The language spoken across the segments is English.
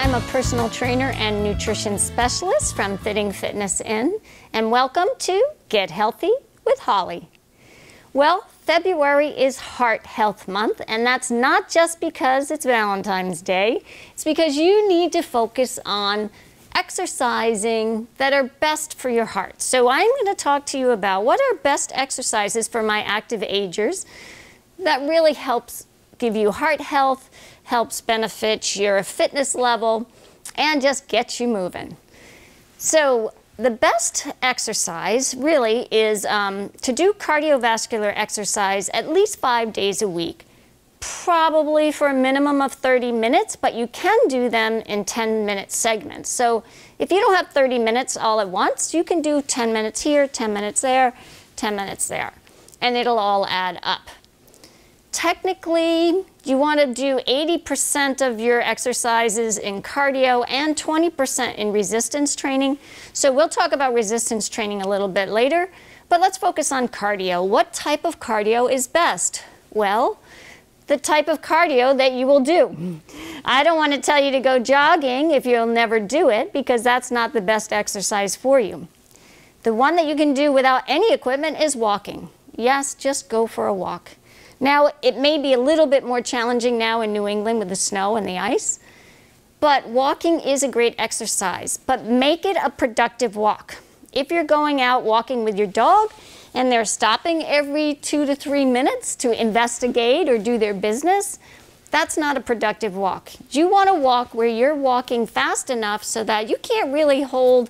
I'm a personal trainer and nutrition specialist from Fitting Fitness In, and welcome to Get Healthy with Holly. Well, February is Heart Health Month, and that's not just because it's Valentine's Day. It's because you need to focus on exercising that are best for your heart. So I'm going to talk to you about what are best exercises for my active agers that really helps give you heart health, helps benefit your fitness level, and just get you moving. So the best exercise really is to do cardiovascular exercise at least 5 days a week, probably for a minimum of 30 minutes, but you can do them in 10-minute segments. So if you don't have 30 minutes all at once, you can do 10 minutes here, 10 minutes there, 10 minutes there, and it'll all add up. Technically, you want to do 80% of your exercises in cardio and 20% in resistance training. So we'll talk about resistance training a little bit later, but let's focus on cardio. What type of cardio is best? Well, the type of cardio that you will do. I don't want to tell you to go jogging if you'll never do it, because that's not the best exercise for you. The one that you can do without any equipment is walking. Yes, just go for a walk. Now, it may be a little bit more challenging now in New England with the snow and the ice, but walking is a great exercise, but make it a productive walk. If you're going out walking with your dog and they're stopping every 2 to 3 minutes to investigate or do their business, that's not a productive walk. You want to walk where you're walking fast enough so that you can't really hold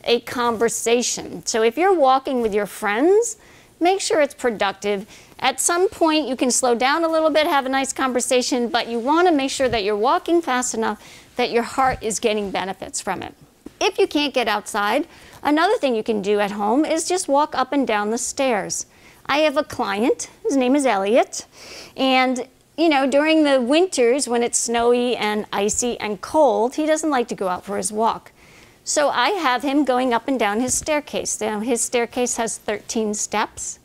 a conversation. So if you're walking with your friends, make sure it's productive. At some point, you can slow down a little bit, have a nice conversation, but you want to make sure that you're walking fast enough that your heart is getting benefits from it. If you can't get outside, another thing you can do at home is just walk up and down the stairs. I have a client, his name is Elliot, and you know, during the winters when it's snowy and icy and cold, he doesn't like to go out for his walk. So I have him going up and down his staircase. Now, his staircase has 13 steps.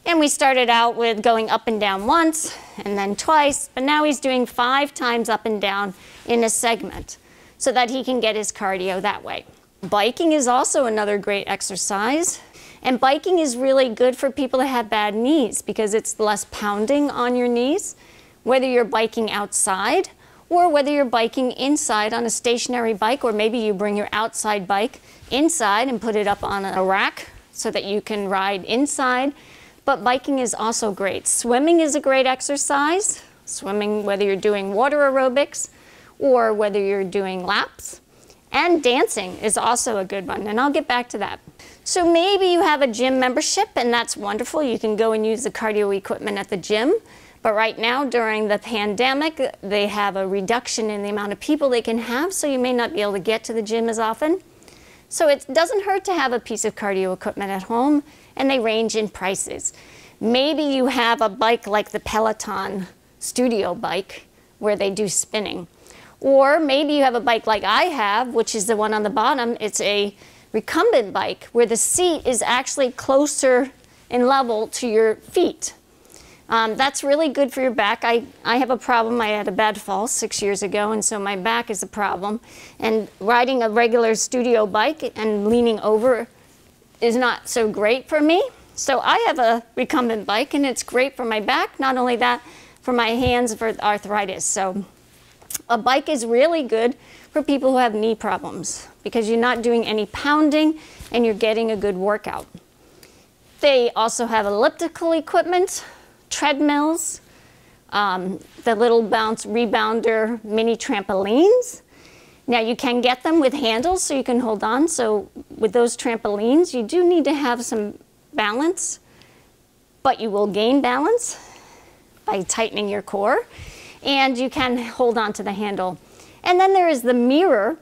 And we started out with going up and down once and then twice, but now he's doing 5 times up and down in a segment so that he can get his cardio that way. Biking is also another great exercise, and biking is really good for people that have bad knees because it's less pounding on your knees, whether you're biking outside or whether you're biking inside on a stationary bike, or maybe you bring your outside bike inside and put it up on a rack so that you can ride inside. But biking is also great. Swimming is a great exercise. Swimming, whether you're doing water aerobics or whether you're doing laps. And dancing is also a good one, and I'll get back to that. So maybe you have a gym membership, and that's wonderful. You can go and use the cardio equipment at the gym. But right now, during the pandemic, they have a reduction in the amount of people they can have, so you may not be able to get to the gym as often. So it doesn't hurt to have a piece of cardio equipment at home, and they range in prices. Maybe you have a bike like the Peloton studio bike where they do spinning. Or maybe you have a bike like I have, which is the one on the bottom. It's a recumbent bike where the seat is actually closer in level to your feet. That's really good for your back. I have a problem. I had a bad fall 6 years ago, and so my back is a problem. And riding a regular studio bike and leaning over is not so great for me. So I have a recumbent bike, and it's great for my back. Not only that, for my hands, for arthritis. So a bike is really good for people who have knee problems because you're not doing any pounding and you're getting a good workout. They also have elliptical equipment, treadmills, the little bounce rebounder mini trampolines. Now you can get them with handles so you can hold on. So with those trampolines, you do need to have some balance, but you will gain balance. by tightening your core, and you can hold on to the handle. And then there is the mirror,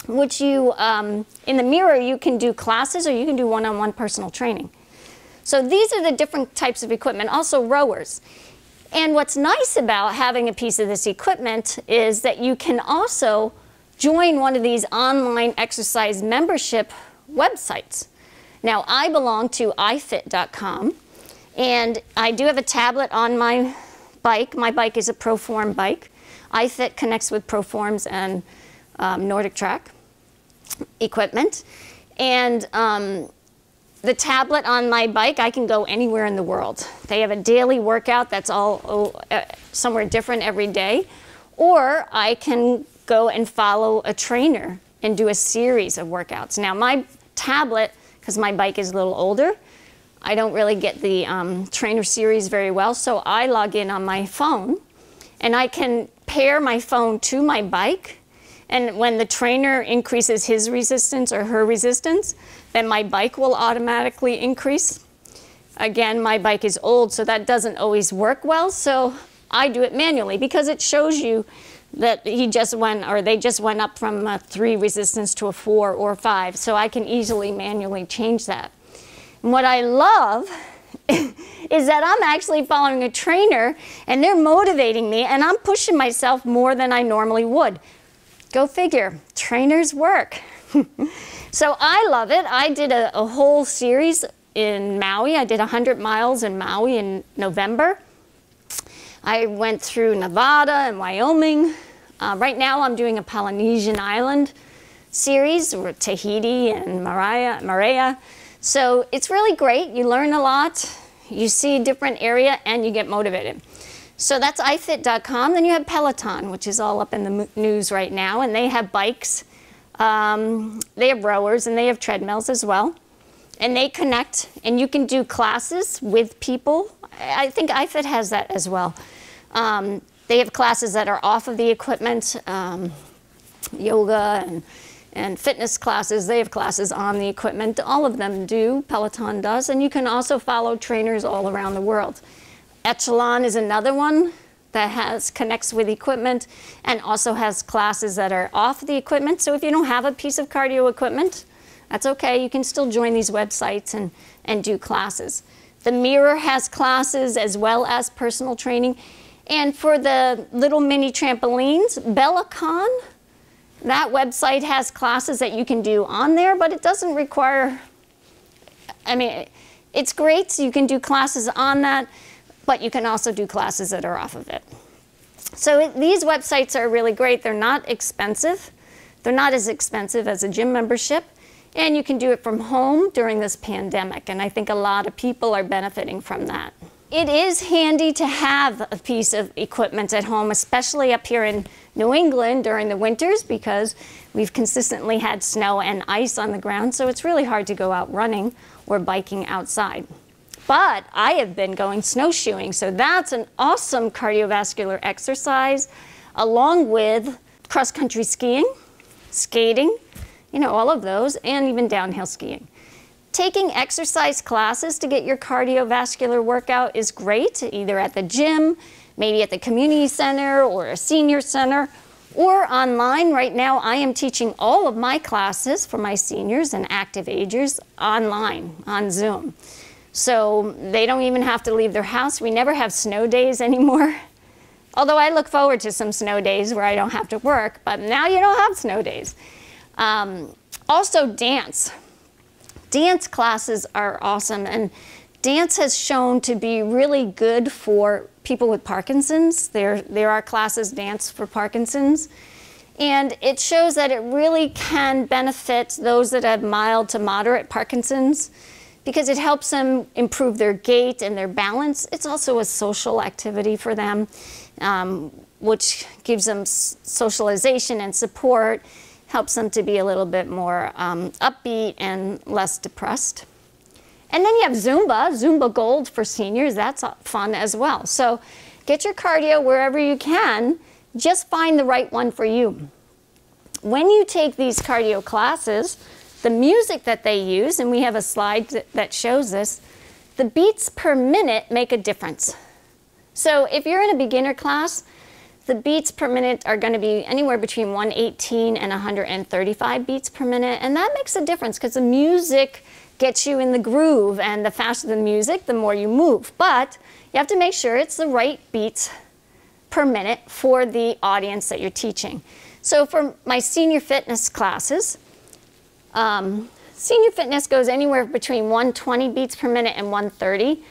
which you, in the mirror, you can do classes or you can do one-on-one personal training. So these are the different types of equipment, also rowers. And what's nice about having a piece of this equipment is that you can also join one of these online exercise membership websites. Now, I belong to ifit.com, and I do have a tablet on my bike. My bike is a Proform bike. iFit connects with Proforms and Nordic Track equipment. And the tablet on my bike, I can go anywhere in the world. They have a daily workout that's all somewhere different every day. Or I can go and follow a trainer and do a series of workouts. Now, my tablet, because my bike is a little older, I don't really get the trainer series very well, so I log in on my phone, and I can pair my phone to my bike, and when the trainer increases his resistance or her resistance, then my bike will automatically increase. Again, my bike is old, so that doesn't always work well, so I do it manually because it shows you that he just went, or they just went up from a 3 resistance to a 4 or 5, so I can easily manually change that. And what I love is that I'm actually following a trainer and they're motivating me and I'm pushing myself more than I normally would. Go figure, trainers work. So I love it. I did a whole series in Maui. I did 100 miles in Maui in November. I went through Nevada and Wyoming. Right now I'm doing a Polynesian island series, or Tahiti and Maria. So it's really great. You learn a lot, you see a different area, and you get motivated. So that's ifit.com. Then you have Peloton, which is all up in the news right now, and they have bikes. They have rowers, and they have treadmills as well. And they connect, and you can do classes with people. I think ifit has that as well. They have classes that are off of the equipment, yoga and fitness classes. They have classes on the equipment. All of them do, Peloton does, and you can also follow trainers all around the world. Echelon is another one that connects with equipment and also has classes that are off the equipment. So if you don't have a piece of cardio equipment, that's okay. You can still join these websites and do classes. The Mirror has classes as well as personal training. And for the little mini trampolines, Bellicon, that website has classes that you can do on there, but it doesn't require, I mean, it's great. You can do classes on that, but you can also do classes that are off of it. So these websites are really great. They're not expensive. They're not as expensive as a gym membership. And you can do it from home during this pandemic. And I think a lot of people are benefiting from that. It is handy to have a piece of equipment at home, especially up here in New England during the winters, because we've consistently had snow and ice on the ground. So it's really hard to go out running or biking outside. But I have been going snowshoeing, so that's an awesome cardiovascular exercise, along with cross-country skiing, skating, you know, all of those, and even downhill skiing. Taking exercise classes to get your cardiovascular workout is great, either at the gym, maybe at the community center or a senior center, or online. Right now, I am teaching all of my classes for my seniors and active agers online, on Zoom. So they don't even have to leave their house. We never have snow days anymore. Although I look forward to some snow days where I don't have to work, but now you don't have snow days. Also dance. Dance classes are awesome, and dance has shown to be really good for people with Parkinson's. There are classes, dance for Parkinson's, and it shows that it really can benefit those that have mild to moderate Parkinson's, because it helps them improve their gait and their balance. It's also a social activity for them, which gives them socialization and support, helps them to be a little bit more upbeat and less depressed. And then you have Zumba, Zumba Gold for seniors. That's fun as well. So get your cardio wherever you can. Just find the right one for you. When you take these cardio classes, the music that they use, and we have a slide that shows this, the beats per minute make a difference. So if you're in a beginner class, the beats per minute are going to be anywhere between 118 and 135 beats per minute, and that makes a difference because the music gets you in the groove, and the faster the music, the more you move. But you have to make sure it's the right beats per minute for the audience that you're teaching. So for my senior fitness classes, senior fitness goes anywhere between 120 beats per minute and 130.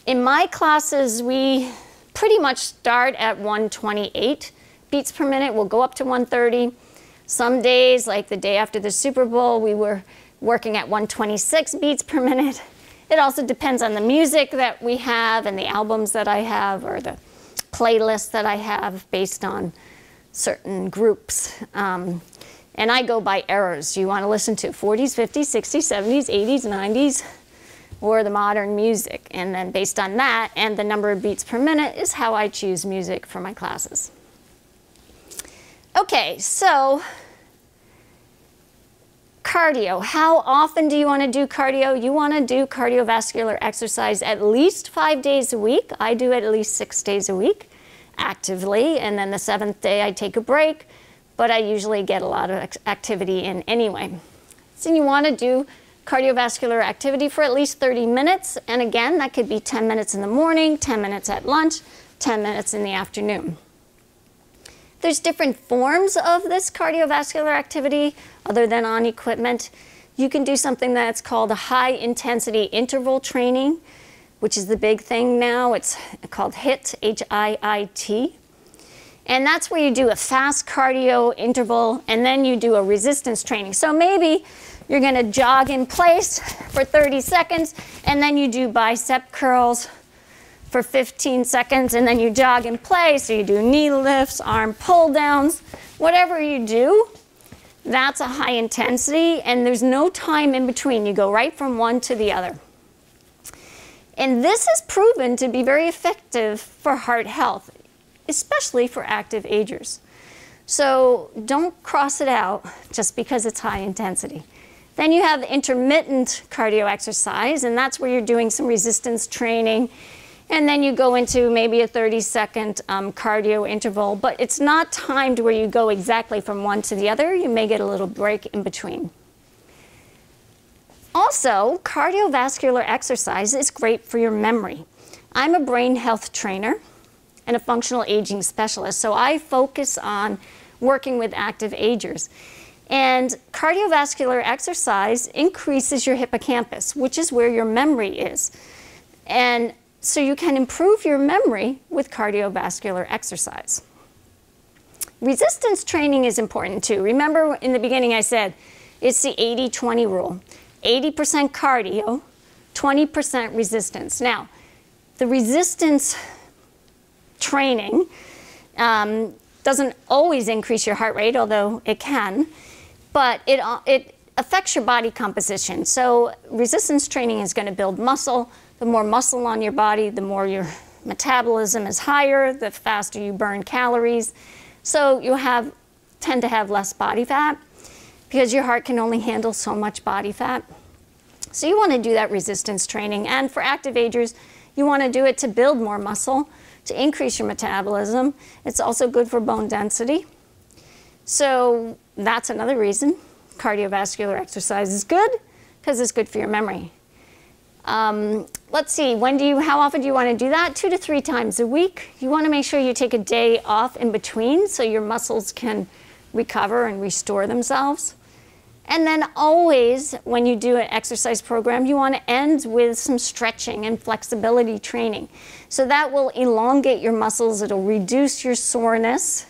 In my classes, we pretty much start at 128 beats per minute. We'll go up to 130. Some days, like the day after the Super Bowl, we were working at 126 beats per minute. It also depends on the music that we have and the albums that I have or the playlists that I have based on certain groups. And I go by eras. You want to listen to 40s, 50s, 60s, 70s, 80s, 90s, or the modern music. And then based on that and the number of beats per minute is how I choose music for my classes. Okay, so cardio. How often do you want to do cardio? You want to do cardiovascular exercise at least 5 days a week. I do it at least 6 days a week actively, and then the 7th day I take a break, but I usually get a lot of activity in anyway. So you want to do cardiovascular activity for at least 30 minutes, and again, that could be 10 minutes in the morning, 10 minutes at lunch, 10 minutes in the afternoon. There's different forms of this cardiovascular activity other than on equipment. You can do something that's called a high-intensity interval training, which is the big thing now. It's called HIIT, H-I-I-T. And that's where you do a fast cardio interval, and then you do a resistance training. So maybe you're going to jog in place for 30 seconds, and then you do bicep curls for 15 seconds, and then you jog in place, or you do knee lifts, arm pull downs, whatever you do, that's a high intensity, and there's no time in between. You go right from one to the other. And this is proven to be very effective for heart health, especially for active agers. So don't cross it out just because it's high intensity. Then you have intermittent cardio exercise, and that's where you're doing some resistance training. And then you go into maybe a 30-second cardio interval, but it's not timed where you go exactly from one to the other. You may get a little break in between. Also, cardiovascular exercise is great for your memory. I'm a brain health trainer and a functional aging specialist, so I focus on working with active agers. And cardiovascular exercise increases your hippocampus, which is where your memory is. And so you can improve your memory with cardiovascular exercise. Resistance training is important too. Remember in the beginning I said it's the 80-20 rule. 80% cardio, 20% resistance. Now, the resistance training doesn't always increase your heart rate, although it can, but it affects your body composition. So resistance training is going to build muscle. The more muscle on your body, the more your metabolism is higher, the faster you burn calories. So you tend to have less body fat because your heart can only handle so much body fat. So you want to do that resistance training. And for active agers, you want to do it to build more muscle, to increase your metabolism. It's also good for bone density. So that's another reason cardiovascular exercise is good, because it's good for your memory. Let's see, how often do you want to do that? 2 to 3 times a week. You want to make sure you take a day off in between so your muscles can recover and restore themselves. And then always, when you do an exercise program, you want to end with some stretching and flexibility training. So that will elongate your muscles, it'll reduce your soreness,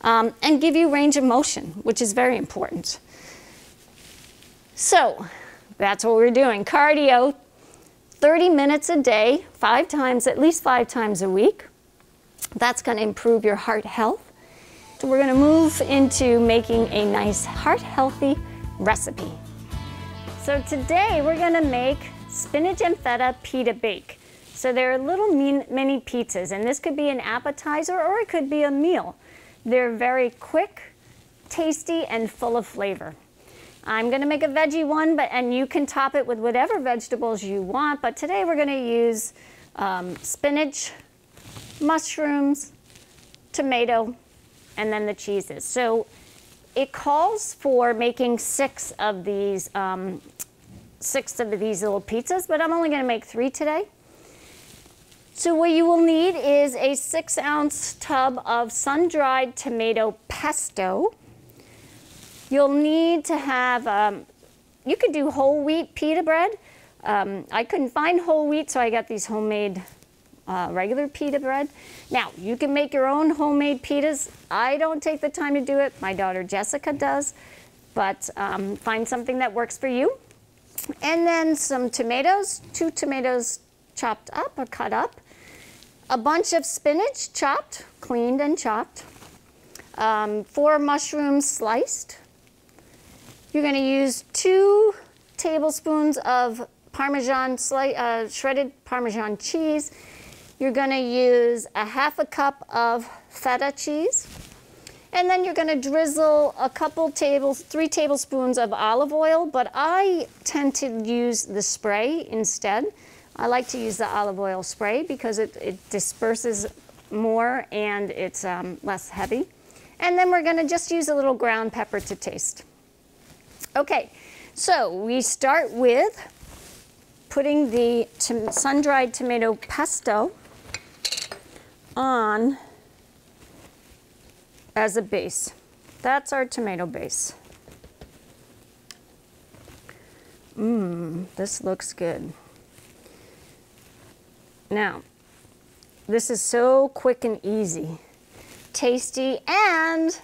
and give you range of motion, which is very important. So that's what we're doing. Cardio, 30 minutes a day, at least 5 times a week. That's going to improve your heart health. So we're going to move into making a nice heart-healthy recipe. So today we're going to make spinach and feta pita bake. So they're little mini pizzas, and this could be an appetizer or it could be a meal. They're very quick, tasty, and full of flavor. I'm going to make a veggie one, and you can top it with whatever vegetables you want, but today we're going to use spinach, mushrooms, tomato, and then the cheeses. So it calls for making six of these little pizzas, but I'm only going to make 3 today. So what you will need is a 6-ounce tub of sun-dried tomato pesto. You'll need to have, you could do whole wheat pita bread. I couldn't find whole wheat, so I got these homemade regular pita bread. Now, you can make your own homemade pitas. I don't take the time to do it. My daughter Jessica does, but find something that works for you. And then some tomatoes, 2 tomatoes chopped up or cut up, a bunch of spinach chopped, cleaned and chopped, 4 mushrooms sliced. You're going to use 2 tablespoons of Parmesan, shredded Parmesan cheese. You're going to use a 1/2 cup of Feta cheese. And then you're going to drizzle a 3 tablespoons of olive oil, but I tend to use the spray instead. I like to use the olive oil spray because it disperses more and it's less heavy. And then we're going to just use a little ground pepper to taste. Okay, so we start with putting the sun-dried tomato pesto on as a base. That's our tomato base. This looks good. Now, this is so quick and easy, tasty and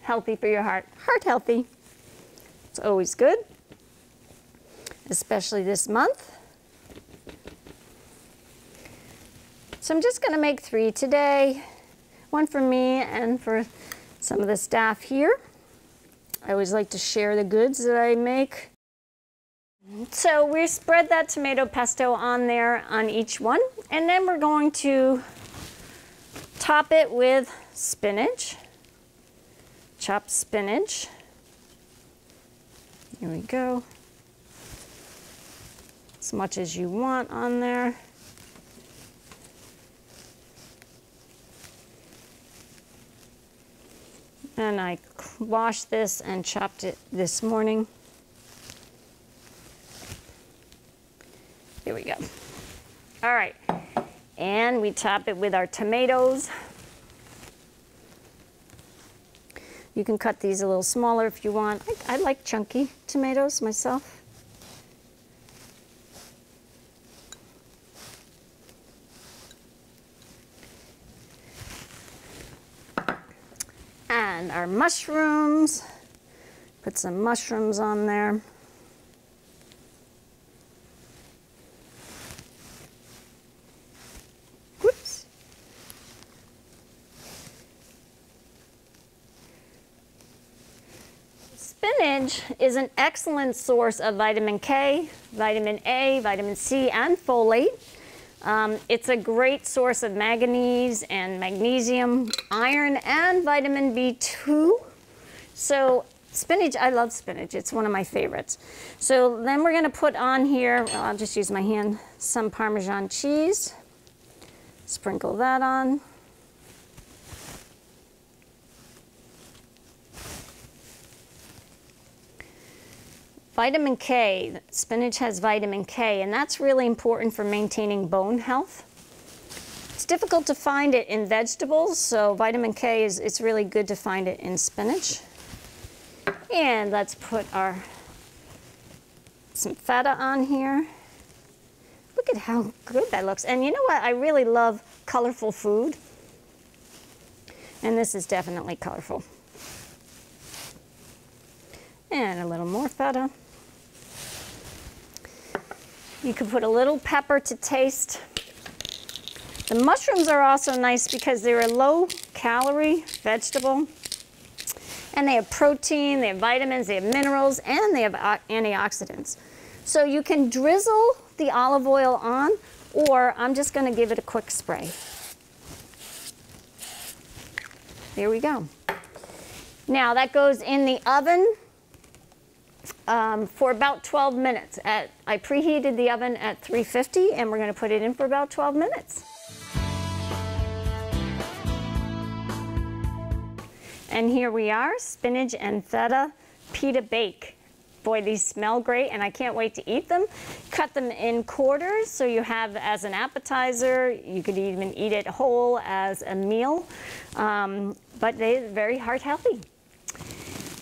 healthy for your heart. Heart healthy. It's always good, especially this month. So I'm just going to make 3 today, 1 for me and for some of the staff here. I always like to share the goods that I make. So we spread that tomato pesto on there on each one, and then we're going to top it with spinach, chopped spinach. Here we go. As much as you want on there. And I washed this and chopped it this morning. Here we go. All right, and we top it with our tomatoes. You can cut these a little smaller if you want. I like chunky tomatoes myself. And our mushrooms. Put some mushrooms on there. Whoops. Spinach is an excellent source of vitamin K, vitamin A, vitamin C, and folate. It's a great source of manganese and magnesium, iron, and vitamin B2. So spinach, I love spinach. It's one of my favorites. So then we're going to put on here, well, I'll just use my hand, some Parmesan cheese. Sprinkle that on. Vitamin K, spinach has vitamin K, and that's really important for maintaining bone health. It's difficult to find it in vegetables, so vitamin K it's really good to find it in spinach. And let's put some feta on here. Look at how good that looks. And you know what? I really love colorful food. And this is definitely colorful. And a little more feta. You can put a little pepper to taste. The mushrooms are also nice because they're a low-calorie vegetable. And they have protein, they have vitamins, they have minerals, and they have antioxidants. So you can drizzle the olive oil on, or I'm just going to give it a quick spray. There we go. Now that goes in the oven for about 12 minutes. I preheated the oven at 350, and we're going to put it in for about 12 minutes. And here we are, spinach and feta pita bake. Boy, these smell great, and I can't wait to eat them. Cut them in quarters so you have as an appetizer. You could even eat it whole as a meal, but they're very heart healthy.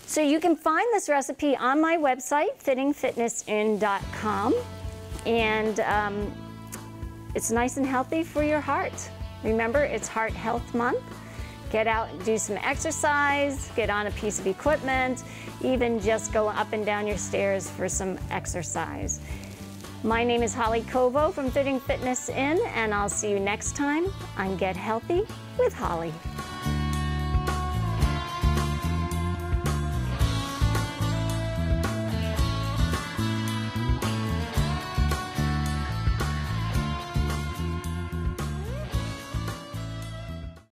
So you can find this recipe on my website, fittingfitnessin.com, and it's nice and healthy for your heart. Remember, it's Heart Health Month. Get out and do some exercise, get on a piece of equipment, even just go up and down your stairs for some exercise. My name is Holly Kovo from Fitting Fitness In, and I'll see you next time on Get Healthy with Holly.